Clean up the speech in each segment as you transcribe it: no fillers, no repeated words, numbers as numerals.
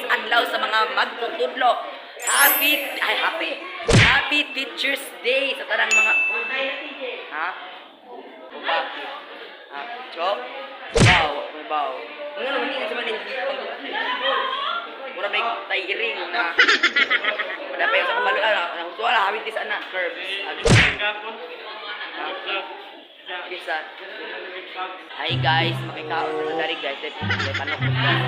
is adlaw sa mga magtutudlo. Happy Teachers Day sa tanang mga ha? O bakit? Ha? Cho? May baw. Ano naman hindi sa manin mura may tairing na wala pa yung sa kabalo ang suwala hawit is anak curves. Kisa. Hi guys, makikaon sa dari guys. May panok ko guys.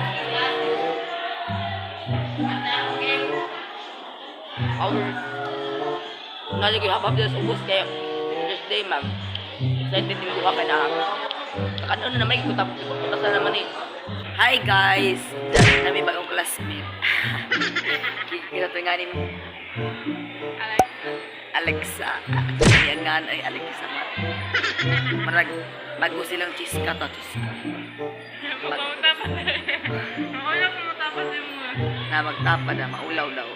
Nali ko hapap dyan sa ubos kayo. Just day ma'am. Excited din ko ka na. Ano naman ikutas na naman eh. Hi guys. Diyan na may bagong classmate. Kita ito nga ni mo. Alexa. Yan nga ay Alexa man. Marag bago silang chiska to chiska. Na magtapad na maulaw daw.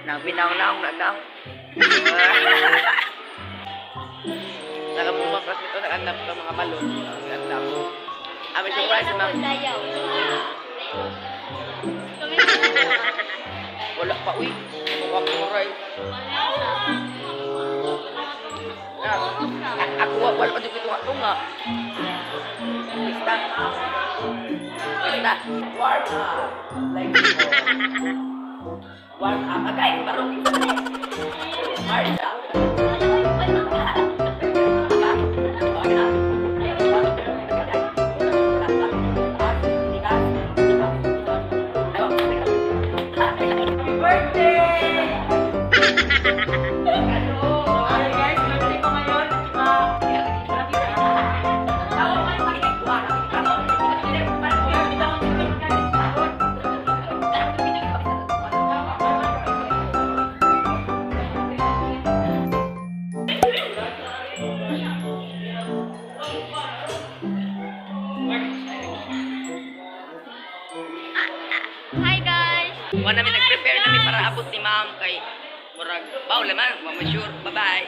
Na binaw-naong na daw. Nakapumakas ito nag-andap ng mga balon. Nag-andap. Amin surprise ma'am. Wala pa uy. Mukhang muray. Ako wala pa dito tunga. Basta. Warm up. Like warm up. Agay, parang warm up. Hi guys! Wala namin nag-prepare namin para abot ni ma'am kay murag baw laman, sure. Bye-bye.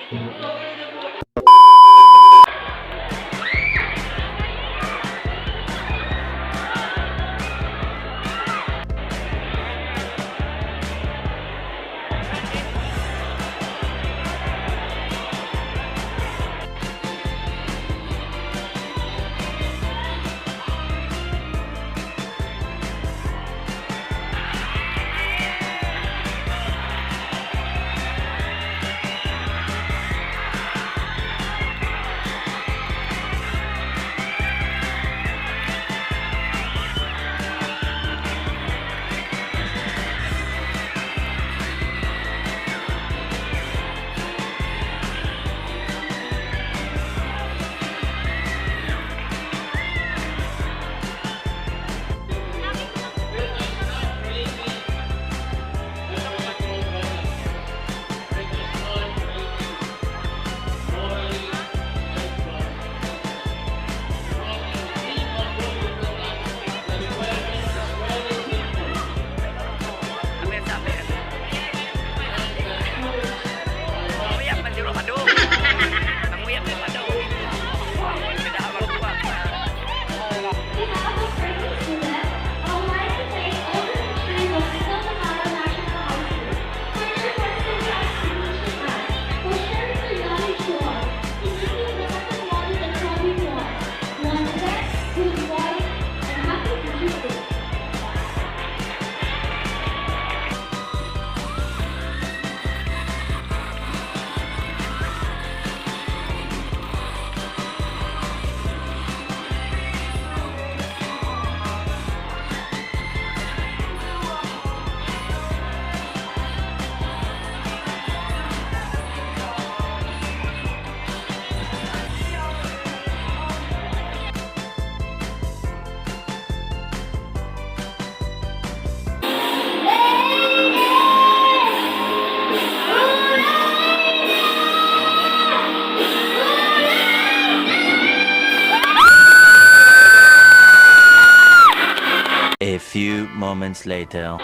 A few moments later.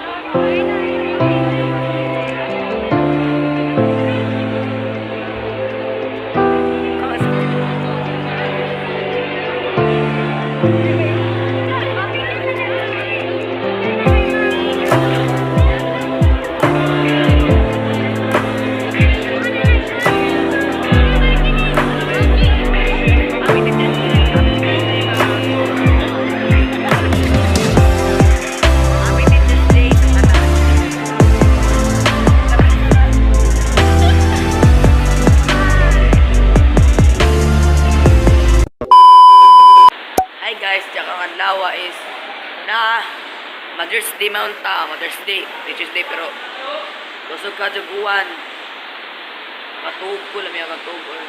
Mother's Day Mount ta, Mother's Day, Teacher's Day, pero kusog ka buwan. Katug ko, lamia katug or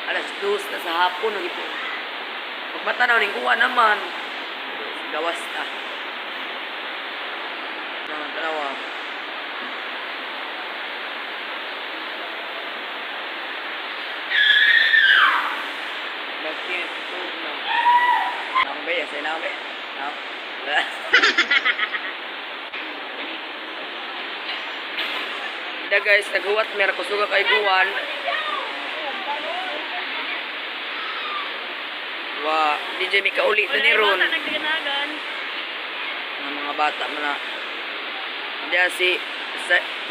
alas 2 na sa hapon no ito. Pag matanaw ning uwan naman, gawas ta. Naman tanawa. Bakit ito na? Nambe, say nambe. Nam. Da guys, naghuwat mer kusuga kay guwan. Wa, DJ mi kauli na ni ron. Nagdaganagan. Ng mga bata mo na. Diya si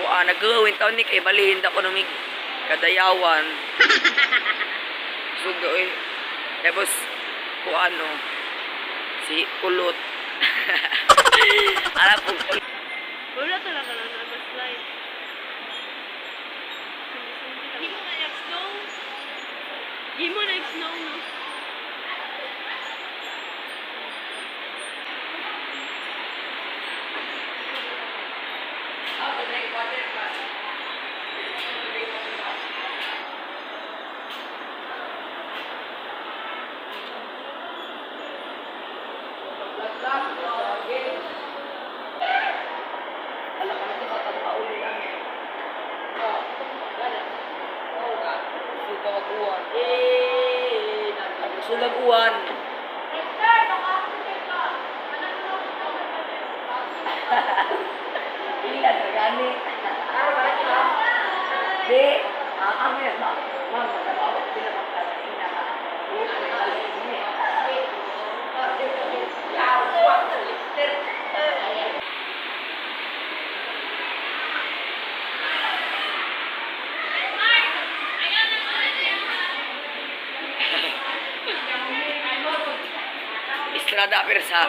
nagawin taon ni kay balihin da ko numig kadayawan. Suga eh. Tapos ano si kulot. Alam ko Wala talaga lang nag-slide. Hindi mo na snow. Hindi mo na snow, no? Sudag uwan. Pila tergani. Di, amin ba? Ma'am, nagbawa sila magkakaina ka. Estrada Persa.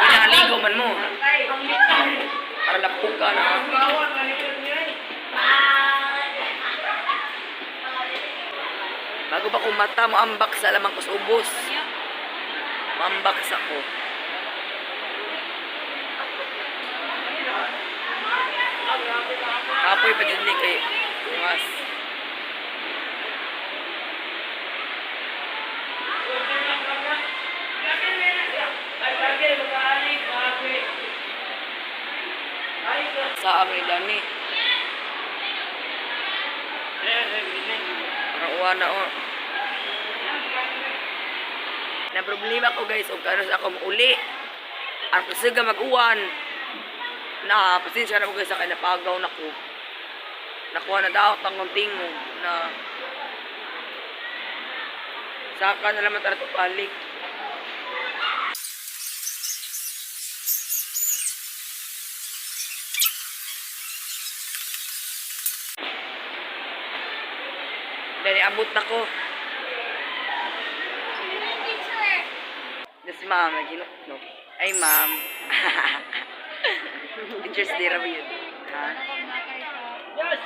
Pinaligo man mo. Para lapok ka na. Bago pa kumata mo ambak sa lamang kus ubos. Mambak sa ko. Kapoy pa dyan ni kay mas. Sa amin dani. Parang uwan na o. Na problema ko guys, o kanos ako uli. Ang kusiga mag-uwan. Na, pasensya na ko guys, sa napagaw na ko. Nakuha na daw tangong tingog na saka na naman tara balik. Dali abot na ko. Yes, ma'am. No. Ay, ma'am. Teacher's Day raw yun. Ha? Yes!